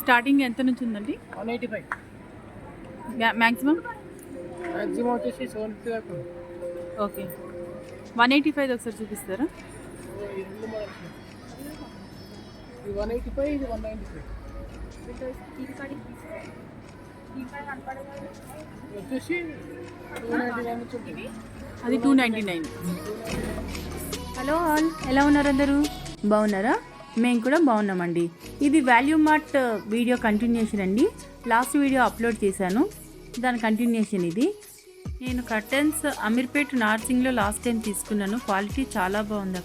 Starting ఎంత నుంచి ఉందండి? 185. మ్యాక్సిమం మ్యాక్సిమం వచ్చేసి 750 దాకా ఉంది. ఓకే. 185 ఒకసారి చూపిస్తారా? ఈ రెండు మోడల్స్ ఇది 185, ఇది 195. ఇది వచ్చేసి 299 నుంచి ఉంటుంది. అది 299. హలో ఆల్, ఎలా ఉన్నారు అందరూ? బాగున్నారా? మేము కూడా బాగున్నామండి. ఇది వాల్యూ మార్ట్ వీడియో కంటిన్యూషన్ అండి. లాస్ట్ వీడియో అప్లోడ్ చేశాను, దాని కంటిన్యూషన్ ఇది. నేను కర్టన్స్ అమీర్పేట్ నార్సింగ్లో లాస్ట్ టైం తీసుకున్నాను. క్వాలిటీ చాలా బాగుంది.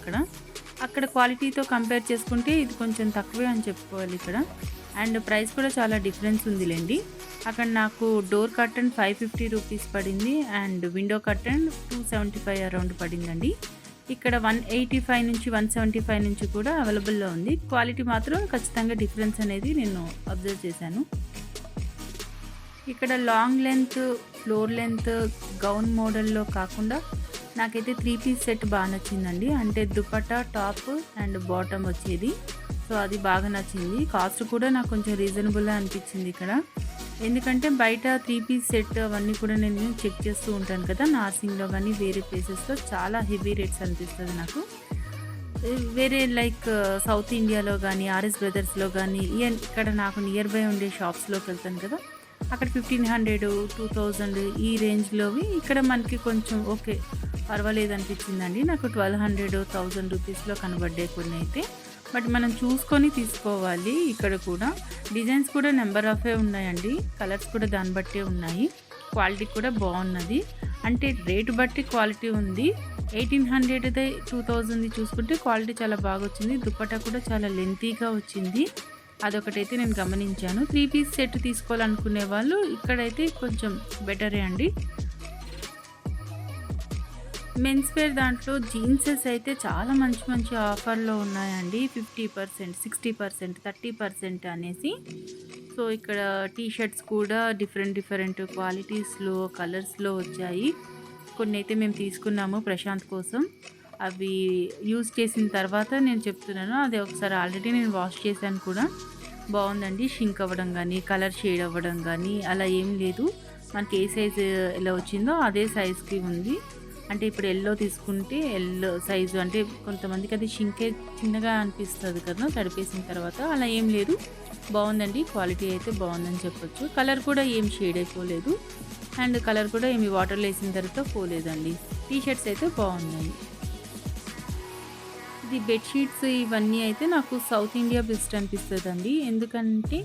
అక్కడ క్వాలిటీతో కంపేర్ చేసుకుంటే ఇది కొంచెం తక్కువే అని చెప్పుకోవాలి ఇక్కడ. అండ్ ప్రైస్ కూడా చాలా డిఫరెన్స్ ఉందిలేండి. అక్కడ నాకు డోర్ కర్టన్ 550 రూపీస్ పడింది అండ్ విండో కర్టన్ 275 అరౌండ్ పడిందండి. ఇక్కడ 185 నుంచి 175 నుంచి కూడా అవైలబుల్లో ఉంది. క్వాలిటీ మాత్రం ఖచ్చితంగా డిఫరెన్స్ అనేది నేను అబ్జర్వ్ చేశాను. ఇక్కడ long length, floor length, gown మోడల్లో కాకుండా నాకైతే 3 పీస్ సెట్ బాగా నచ్చిందండి. అంటే దుపట్టా, టాప్ అండ్ బాటమ్ వచ్చేది. సో అది బాగా నచ్చింది. కాస్ట్ కూడా నాకు కొంచెం రీజనబుల్గా అనిపించింది ఇక్కడ. ఎందుకంటే బయట 3 పీస్ సెట్ అవన్నీ కూడా నేను చెక్ చేస్తూ ఉంటాను కదా, నార్సింగ్లో కానీ వేరే ప్లేసెస్లో చాలా హెవీ రేట్స్ అనిపిస్తుంది నాకు. వేరే లైక్ సౌత్ ఇండియాలో కానీ, ఆర్ఎస్ బ్రదర్స్లో కానీ, ఇక్కడ నాకు నియర్ బై ఉండే షాప్స్లోకి వెళ్తాను కదా, అక్కడ 1500, 2000 ఈ రేంజ్లోవి. ఇక్కడ మనకి కొంచెం ఓకే పర్వాలేదు అనిపించిందండి. నాకు 1200, 1000 రూపీస్లో కనబడ్డాయి కొన్ని అయితే. బట్ మనం చూసుకొని తీసుకోవాలి. ఇక్కడ కూడా డిజైన్స్ కూడా నెంబర్ ఆఫే ఉన్నాయండి. కలర్స్ కూడా దాన్ని బట్టే ఉన్నాయి. క్వాలిటీ కూడా బాగున్నది. అంటే రేటు బట్టి క్వాలిటీ ఉంది. 1800, 2000 చూసుకుంటే క్వాలిటీ చాలా బాగా వచ్చింది. దుపట్టా కూడా చాలా లెంతీగా వచ్చింది. అదొకటైతే నేను గమనించాను. 3 పీస్ సెట్ తీసుకోవాలనుకునే వాళ్ళు ఇక్కడైతే కొంచెం బెటరే అండి. మెన్స్ వేర్ దాంట్లో జీన్సెస్ అయితే చాలా మంచి మంచి ఆఫర్లో ఉన్నాయండి. 50%, 60%, 30% అనేసి. సో ఇక్కడ టీషర్ట్స్ కూడా డిఫరెంట్ క్వాలిటీస్లో, కలర్స్లో వచ్చాయి. కొన్ని అయితే మేము తీసుకున్నాము ప్రశాంత్ కోసం. అవి యూజ్ చేసిన తర్వాత నేను చెప్తున్నాను, అది ఒకసారి ఆల్రెడీ నేను వాష్ చేశాను కూడా. బాగుందండి. షింక్ అవ్వడం కానీ, కలర్ షేడ్ అవ్వడం కానీ అలా ఏం లేదు. మనకి ఏ సైజు ఎలా వచ్చిందో అదే సైజ్కి ఉంది. అంటే ఇప్పుడు ఎల్లో తీసుకుంటే ఎల్లో సైజు, అంటే కొంతమందికి అది షింకే చిన్నగా అనిపిస్తుంది కదా తడిపేసిన తర్వాత, అలా ఏం లేదు. బాగుందండి. క్వాలిటీ అయితే బాగుందని చెప్పొచ్చు. కలర్ కూడా ఏం షేడ్ అయిపోలేదు అండ్ కలర్ కూడా ఏమి వాటర్లో వేసిన తర్వాత పోలేదండి. టీషర్ట్స్ అయితే బాగున్నాయి. ఇది బెడ్షీట్స్ ఇవన్నీ అయితే నాకు సౌత్ ఇండియా బెస్ట్ అనిపిస్తుందండి. ఎందుకంటే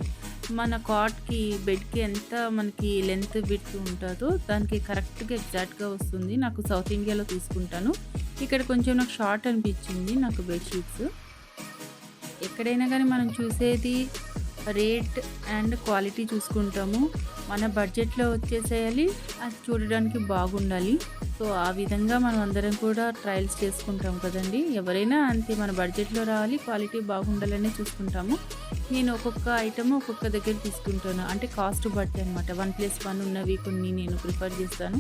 మన కాట్కి, బెడ్కి ఎంత మనకి లెంత్ విడ్త్ ఉంటుందో దానికి కరెక్ట్గా ఎగ్జాక్ట్గా వస్తుంది. నాకు సౌత్ ఇండియాలో తీసుకుంటాను. ఇక్కడ కొంచెం నాకు షార్ట్ అనిపించింది నాకు బెడ్షీట్స్. ఎక్కడైనా కానీ మనం చూసేది రేట్ అండ్ క్వాలిటీ చూసుకుంటాము. మన బడ్జెట్లో వచ్చేసేయాలి, అది చూడడానికి బాగుండాలి. సో ఆ విధంగా మనం అందరం కూడా ట్రయల్స్ చేసుకుంటాం కదండి. ఎవరైనా అంతే, మన బడ్జెట్లో రావాలి, క్వాలిటీ బాగుండాలని చూసుకుంటాము. నేను ఒక్కొక్క ఐటమ్ ఒక్కొక్క దగ్గర తీసుకుంటాను. అంటే కాస్ట్ బట్టి అనమాట. 1+1 ఉన్నవి కొన్ని నేను ప్రిఫర్ చేస్తాను.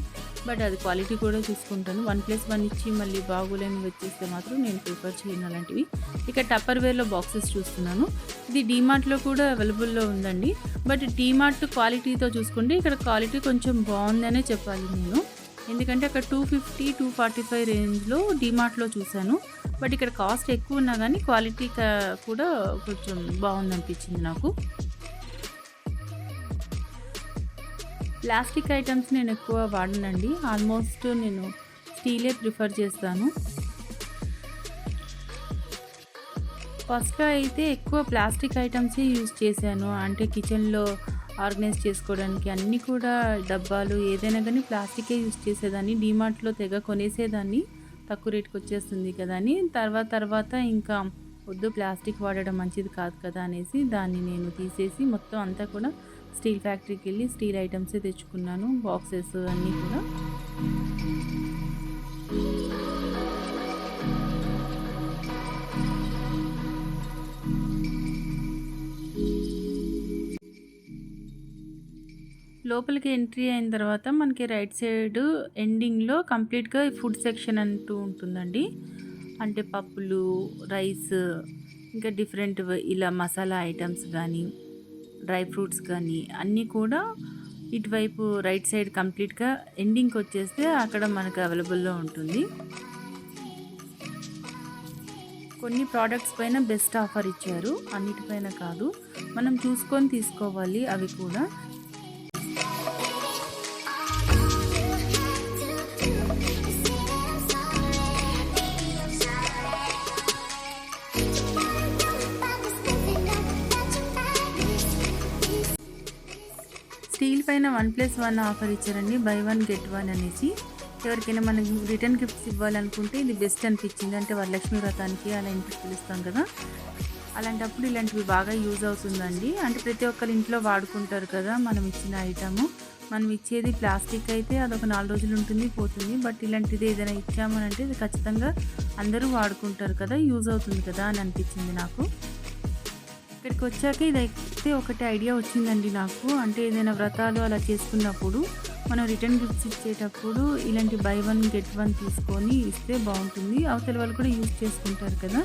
బట్ అది క్వాలిటీ కూడా చూసుకుంటాను. 1+1 ఇచ్చి మళ్ళీ బాగోలేని వచ్చేస్తే మాత్రం నేను ప్రిఫర్ చేయను అలాంటివి. ఇక టప్పర్ వేర్లో బాక్సెస్ చూస్తున్నాను. ఇది డీమార్ట్లో కూడా అవైలబుల్లో ఉందండి. బట్ డీమార్ట్ క్వాలిటీతో చూసుకుంటే ఇక్కడ క్వాలిటీ కొంచెం బాగుందనే చెప్పాలి నేను. ఎందుకంటే అక్కడ 250, 245 రేంజ్లో డీమార్ట్లో చూశాను. బట్ ఇక్కడ కాస్ట్ ఎక్కువ ఉన్నా కానీ క్వాలిటీ కూడా కొంచెం బాగుందనిపించింది నాకు. ప్లాస్టిక్ ఐటమ్స్ నేను ఎక్కువ వాడనండి. ఆల్మోస్ట్ నేను స్టీలే ప్రిఫర్ చేస్తాను. ఫస్ట్లో అయితే ఎక్కువ ప్లాస్టిక్ ఐటమ్సే యూజ్ చేశాను. అంటే కిచెన్లో ఆర్గనైజ్ చేసుకోవడానికి అన్నీ కూడా డబ్బాలు ఏదైనా కానీ ప్లాస్టికే యూజ్ చేసేదాన్ని. డీమార్ట్లో తెగ కొనేసేదాన్ని, తక్కువ రేటుకి వచ్చేస్తుంది కదా అని. తర్వాత ఇంకా వద్దు, ప్లాస్టిక్ వాడడం మంచిది కాదు కదా అనేసి దాన్ని నేను తీసేసి మొత్తం అంతా కూడా స్టీల్ ఫ్యాక్టరీకి వెళ్ళి స్టీల్ ఐటమ్సే తెచ్చుకున్నాను. బాక్సెస్ అన్నీ కూడా. లోపలికి ఎంట్రీ అయిన తర్వాత మనకి రైట్ సైడ్ ఎండింగ్లో కంప్లీట్గా ఫుడ్ సెక్షన్ అంటూ ఉంటుందండి. అంటే పప్పులు, రైస్, ఇంకా డిఫరెంట్ ఇలా మసాలా ఐటమ్స్ కానీ, డ్రై ఫ్రూట్స్ కానీ అన్నీ కూడా ఇటువైపు రైట్ సైడ్ కంప్లీట్గా ఎండింగ్కి వచ్చేస్తే అక్కడ మనకు అవైలబుల్లో ఉంటుంది. కొన్ని ప్రోడక్ట్స్ పైన బెస్ట్ ఆఫర్ ఇచ్చారు, అన్నిటిపైన కాదు, మనం చూసుకొని తీసుకోవాలి అవి కూడా. స్టీల్ పైన 1+1 ఆఫర్ ఇచ్చారండి, బై 1 గెట్ 1 అనేసి. ఎవరికైనా మనం రిటర్న్ గిఫ్ట్స్ ఇవ్వాలనుకుంటే ఇది బెస్ట్ అనిపించింది. అంటే వరలక్ష్మి వ్రతానికి అలా ఇంటికి పిలుస్తాం కదా, అలాంటప్పుడు ఇలాంటివి బాగా యూజ్ అవుతుందండి. అంటే ప్రతి ఒక్కరి ఇంట్లో వాడుకుంటారు కదా మనం ఇచ్చిన ఐటము. మనం ఇచ్చేది ప్లాస్టిక్ అయితే అదొక 4 రోజులు ఉంటుంది, పోతుంది. బట్ ఇలాంటిది ఏదైనా ఇచ్చామనంటే ఇది ఖచ్చితంగా అందరూ వాడుకుంటారు కదా, యూజ్ అవుతుంది కదా అని అనిపించింది నాకు. ఇక్కడికి వచ్చాక ఇదైతే ఒకటి ఐడియా వచ్చిందండి నాకు. అంటే ఏదైనా వ్రతాలు అలా చేసుకున్నప్పుడు మనం రిటర్న్ గిఫ్ట్స్ ఇచ్చేటప్పుడు ఇలాంటి బై 1 గెట్ 1 తీసుకొని ఇస్తే బాగుంటుంది. అవతల వాళ్ళు కూడా యూజ్ చేసుకుంటారు కదా.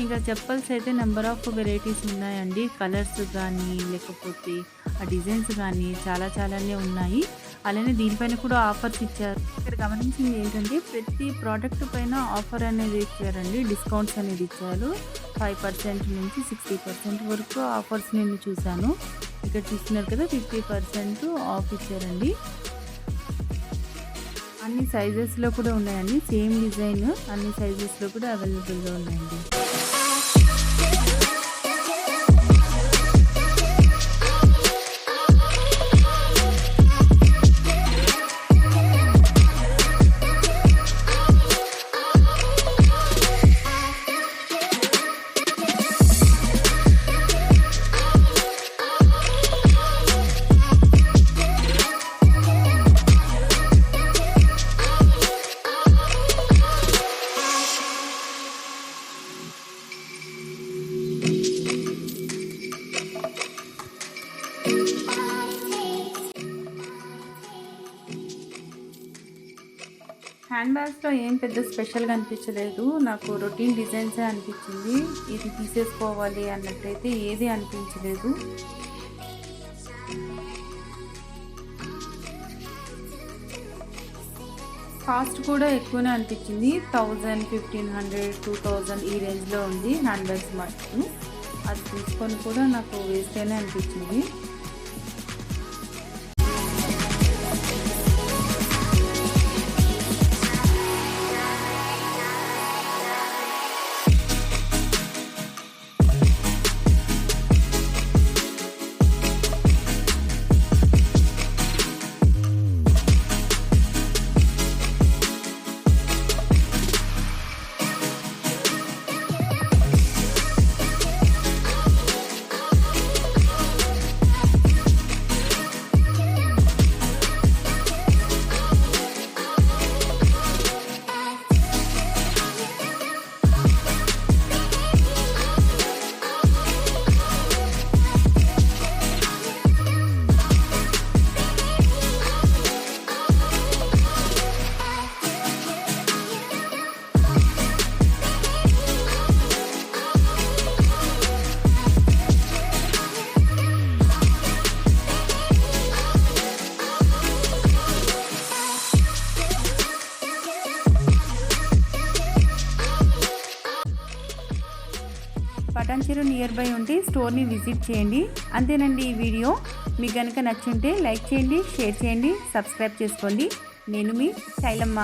ఇంకా చెప్పల్స్ అయితే నెంబర్ ఆఫ్ వెరైటీస్ ఉన్నాయండి. కలర్స్ కానీ లేకపోతే ఆ డిజైన్స్ కానీ చాలానే ఉన్నాయి. అలానే దీనిపైన కూడా ఆఫర్స్ ఇచ్చారు. ఇక్కడ గమనించింది ఏంటంటే ప్రతి ప్రోడక్ట్ పైన ఆఫర్ అనేది ఇచ్చారండి, డిస్కౌంట్స్ అనేది ఇచ్చారు. 5% నుంచి 60% వరకు ఆఫర్స్ నేను చూశాను. ఇక్కడ చూస్తున్నారు కదా, 50% ఆఫ్ ఇచ్చారండి. అన్ని సైజెస్లో కూడా ఉన్నాయండి, సేమ్ డిజైన్ అన్ని సైజెస్లో కూడా అవైలబుల్గా ఉన్నాయండి. హ్యాండ్ బ్యాగ్స్లో ఏం పెద్ద స్పెషల్గా అనిపించలేదు నాకు, రొటీన్ డిజైన్సే అనిపించింది. ఇది తీసేసుకోవాలి అన్నట్టయితే ఏది అనిపించలేదు. కాస్ట్ కూడా ఎక్కువనే అనిపించింది. 1000, 1500, 2000 ఈ రేంజ్లో ఉంది హ్యాండ్ బ్యాగ్స్ మటుకు. అది తీసుకొని కూడా నాకు వేస్ట్ అయినా అనిపించింది. పటాన్చెరు నియర్ బై ఉంటే స్టోర్ని విజిట్ చేయండి. అంతేనండి ఈ వీడియో. మీకు కనుక నచ్చుంటే లైక్ చేయండి, షేర్ చేయండి, సబ్స్క్రైబ్ చేసుకోండి. నేను మీ శైలమ్మ.